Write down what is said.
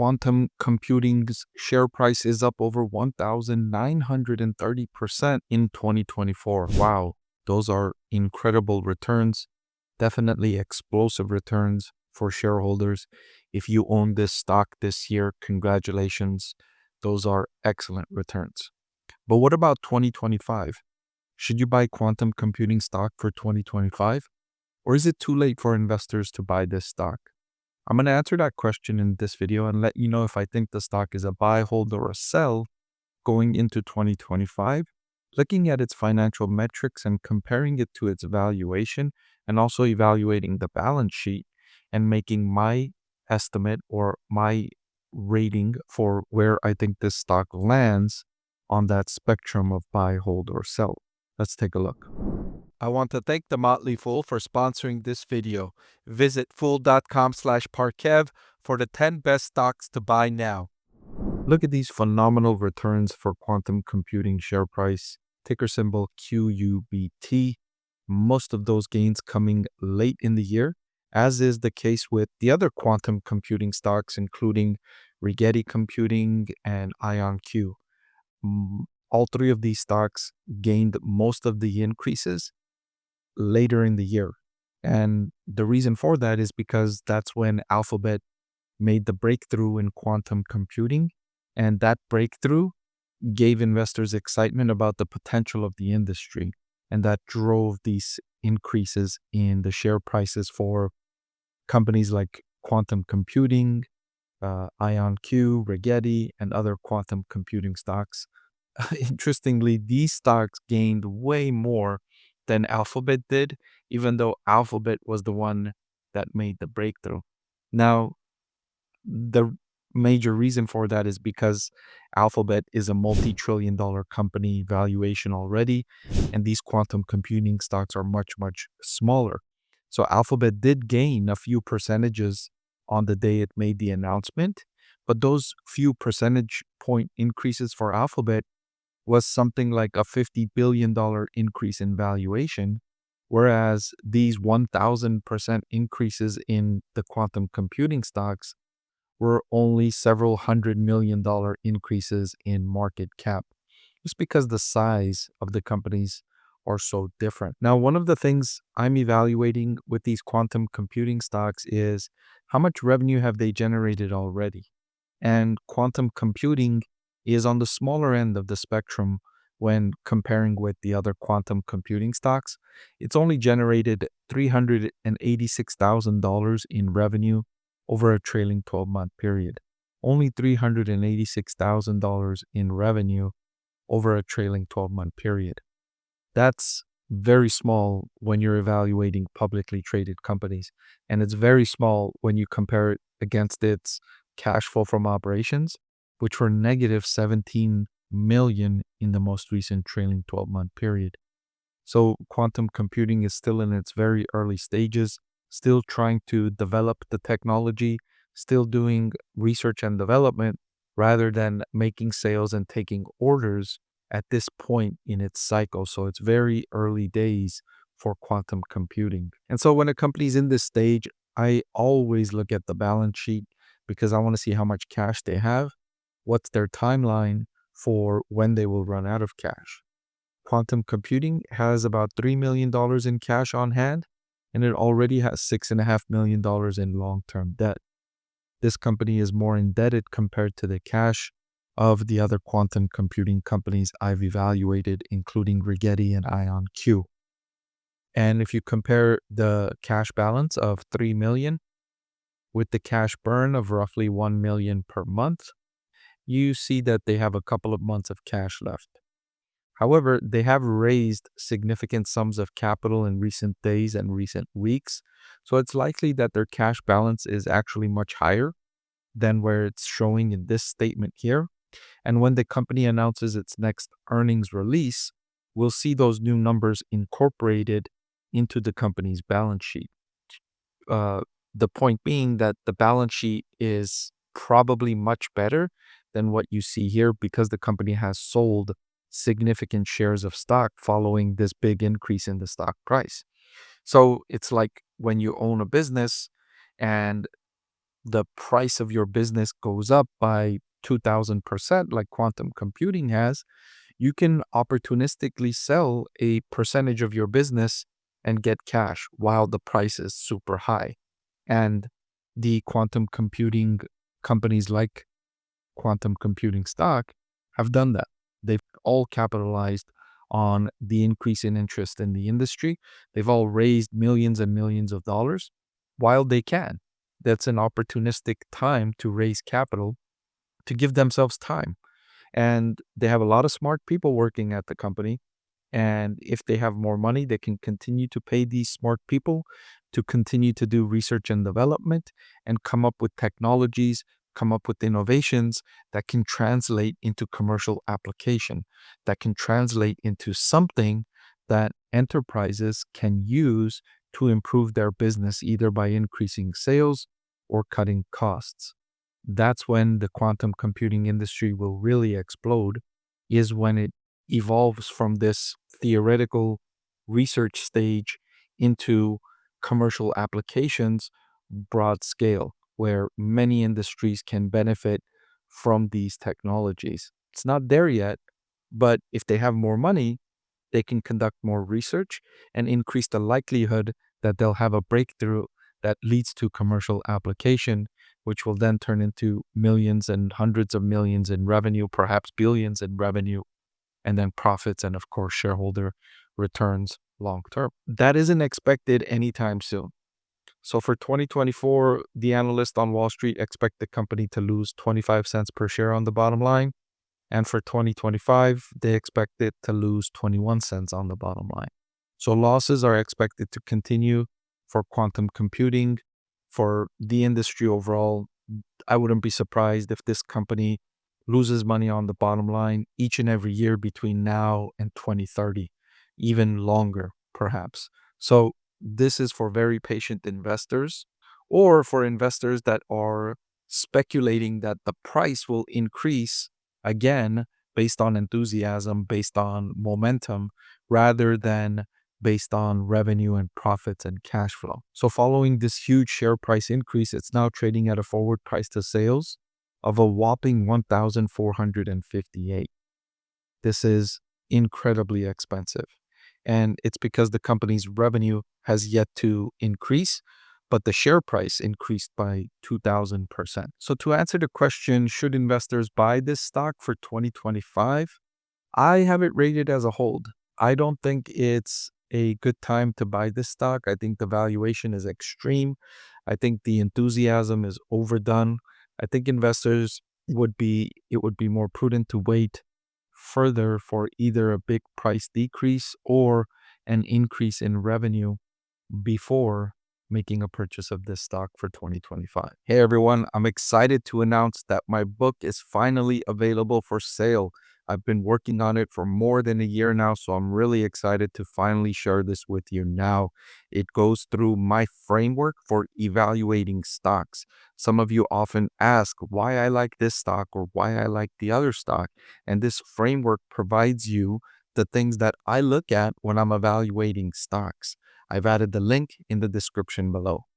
quantum computing's share price is up over 1,930% in 2024. Wow, those are incredible returns. Definitely explosive returns for shareholders. If you own this stock this year, congratulations. Those are excellent returns. But what about 2025? Should you buy quantum computing stock for 2025? Or is it too late for investors to buy this stock? I'm going to answer that question in this video and let you know if I think the stock is a buy, hold, or a sell going into 2025, looking at its financial metrics and comparing it to its valuation, and also evaluating the balance sheet and making my estimate or my rating for where I think this stock lands on that spectrum of buy, hold, or sell. Let's take a look. I want to thank the Motley Fool for sponsoring this video. Visit fool.com/Parkev for the 10 best stocks to buy now. Look at these phenomenal returns for quantum computing share price, ticker symbol QUBT. Most of those gains coming late in the year, as is the case with the other quantum computing stocks, including Rigetti Computing and IonQ. All three of these stocks gained most of the increases later in the year. And the reason for that is because that's when Alphabet made the breakthrough in quantum computing. And that breakthrough gave investors excitement about the potential of the industry. And that drove these increases in the share prices for companies like quantum computing, IonQ, Rigetti, and other quantum computing stocks. Interestingly, these stocks gained way more than Alphabet did, even though Alphabet was the one that made the breakthrough. Now, the major reason for that is because Alphabet is a multi-trillion-dollar company valuation already, and these quantum computing stocks are much, much smaller. So Alphabet did gain a few percentages on the day it made the announcement, but those few percentage point increases for Alphabet was something like a $50 billion increase in valuation, whereas these 1,000% increases in the quantum computing stocks were only several $100 million increases in market cap, just because the size of the companies are so different. Now, one of the things I'm evaluating with these quantum computing stocks is how much revenue have they generated already? And quantum computing is on the smaller end of the spectrum when comparing with the other quantum computing stocks. It's only generated $386,000 in revenue over a trailing 12-month period. Only $386,000 in revenue over a trailing 12-month period. That's very small when you're evaluating publicly traded companies. And it's very small when you compare it against its cash flow from operations, which were negative 17 million in the most recent trailing 12-month period. So quantum computing is still in its very early stages, still trying to develop the technology, still doing research and development rather than making sales and taking orders at this point in its cycle. So it's very early days for quantum computing. And so when a company's in this stage, I always look at the balance sheet because I want to see how much cash they have, what's their timeline for when they will run out of cash. Quantum computing has about $3 million in cash on hand, and it already has $6.5 million in long-term debt. This company is more indebted compared to the cash of the other quantum computing companies I've evaluated, including Rigetti and IonQ. And if you compare the cash balance of $3 million with the cash burn of roughly $1 million per month, you see that they have a couple of months of cash left. However, they have raised significant sums of capital in recent days and recent weeks, so it's likely that their cash balance is actually much higher than where it's showing in this statement here. And when the company announces its next earnings release, we'll see those new numbers incorporated into the company's balance sheet. The point being that the balance sheet is probably much better than what you see here because the company has sold significant shares of stock following this big increase in the stock price. So it's like when you own a business and the price of your business goes up by 2,000%, like quantum computing has, you can opportunistically sell a percentage of your business and get cash while the price is super high. And the quantum computing companies like quantum computing stock have done that. They've all capitalized on the increase in interest in the industry. They've all raised millions and millions of dollars while they can. That's an opportunistic time to raise capital to give themselves time. And they have a lot of smart people working at the company. And if they have more money, they can continue to pay these smart people to continue to do research and development and come up with technologies, come up with innovations that can translate into commercial application, that can translate into something that enterprises can use to improve their business, either by increasing sales or cutting costs. That's when the quantum computing industry will really explode, is when it evolves from this theoretical research stage into commercial applications, broad scale, where many industries can benefit from these technologies. It's not there yet, but if they have more money, they can conduct more research and increase the likelihood that they'll have a breakthrough that leads to commercial application, which will then turn into millions and hundreds of millions in revenue, perhaps billions in revenue, and then profits and, of course, shareholder returns long term. That isn't expected anytime soon. So for 2024, the analysts on Wall Street expect the company to lose 25 cents per share on the bottom line. And for 2025, they expect it to lose 21 cents on the bottom line. So losses are expected to continue for quantum computing, for the industry overall. I wouldn't be surprised if this company loses money on the bottom line each and every year between now and 2030, even longer, perhaps. So this is for very patient investors, or for investors that are speculating that the price will increase again based on enthusiasm, based on momentum, rather than based on revenue and profits and cash flow. So following this huge share price increase, it's now trading at a forward price to sales of a whopping 1,458. This is incredibly expensive. And it's because the company's revenue has yet to increase, but the share price increased by 2,000%. So to answer the question, should investors buy this stock for 2025? I have it rated as a hold. I don't think it's a good time to buy this stock. I think the valuation is extreme. I think the enthusiasm is overdone. I think it would be more prudent to wait further for either a big price decrease or an increase in revenue before making a purchase of this stock for 2025. Hey everyone, I'm excited to announce that my book is finally available for sale. I've been working on it for more than a year now, so I'm really excited to finally share this with you now. It goes through my framework for evaluating stocks. Some of you often ask why I like this stock or why I like the other stock, and this framework provides you the things that I look at when I'm evaluating stocks. I've added the link in the description below.